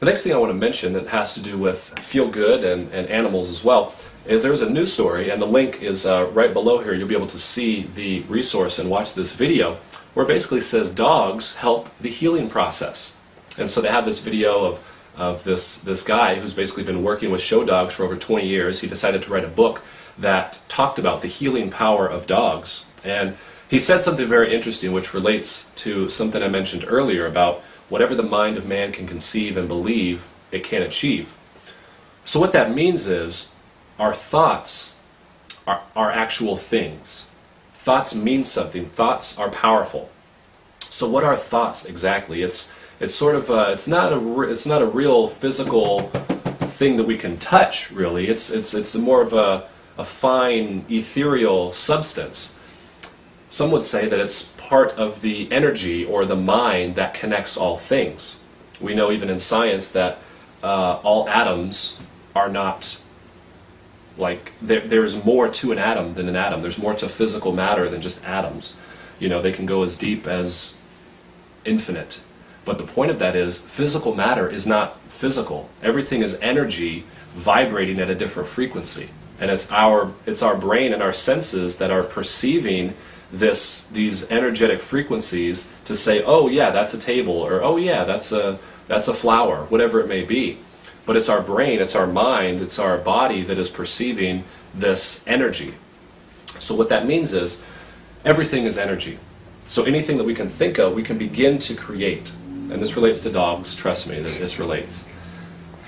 next thing I want to mention that has to do with feel good and animals as well is there's a news story, and the link is right below here. You'll be able to see the resource and watch this video where it basically says dogs help the healing process. And so they have this video of this guy who's basically been working with show dogs for over 20 years. He decided to write a book that talked about the healing power of dogs. And he said something very interesting which relates to something I mentioned earlier about whatever the mind of man can conceive and believe, it can achieve. So what that means is our thoughts are actual things. Thoughts mean something. Thoughts are powerful. So what are thoughts exactly? It's sort of it's not a real physical thing that we can touch, really. It's more of a fine ethereal substance. Some would say that it's part of the energy or the mind that connects all things. We know even in science that all atoms are not like, there's more to an atom than an atom. There's more to physical matter than just atoms. You know, they can go as deep as infinite. But the point of that is physical matter is not physical. Everything is energy vibrating at a different frequency. And it's our brain and our senses that are perceiving these energetic frequencies to say, oh yeah, that's a table, or oh yeah, that's a flower, whatever it may be. But it's our brain, it's our mind, it's our body that is perceiving this energy. So what that means is everything is energy. So anything that we can think of, we can begin to create. And this relates to dogs, trust me, that this relates.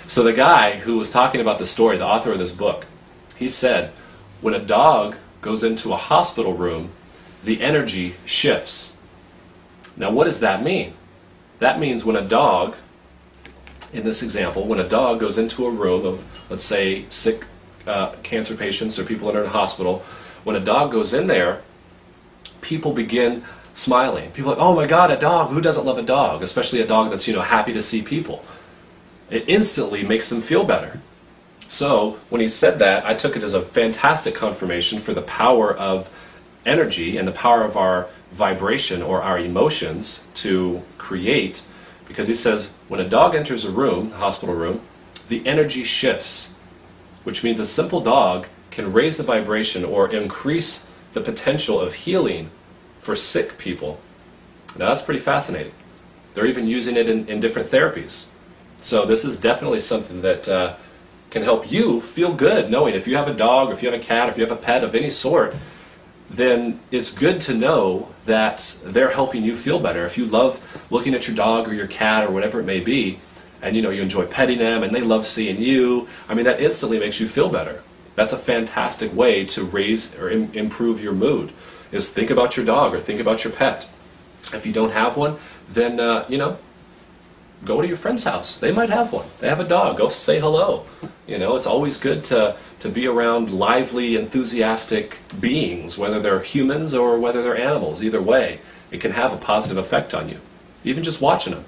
So the guy who was talking about this story, the author of this book, he said, when a dog goes into a hospital room, the energy shifts. Now what does that mean? That means when a dog, in this example, when a dog goes into a room of, let's say, sick cancer patients or people that are in a hospital, when a dog goes in there, people begin smiling. People are like, oh my God, a dog, who doesn't love a dog? Especially a dog that's, happy to see people. It instantly makes them feel better. So when he said that, I took it as a fantastic confirmation for the power of energy and the power of our vibration or our emotions to create, because he says when a dog enters a room, a hospital room, the energy shifts, which means a simple dog can raise the vibration or increase the potential of healing for sick people. Now that's pretty fascinating. They're even using it in different therapies. So this is definitely something that can help you feel good, knowing if you have a dog, or if you have a cat, or if you have a pet of any sort, then it's good to know that they're helping you feel better. If you love looking at your dog or your cat or whatever it may be, and you enjoy petting them and they love seeing you, I mean, that instantly makes you feel better. That's a fantastic way to raise or improve your mood, is think about your dog or think about your pet. If you don't have one, then, go to your friend's house. They might have one. They have a dog. Go say hello. It's always good to be around lively, enthusiastic beings, whether they're humans or whether they're animals. Either way, it can have a positive effect on you. Even just watching them.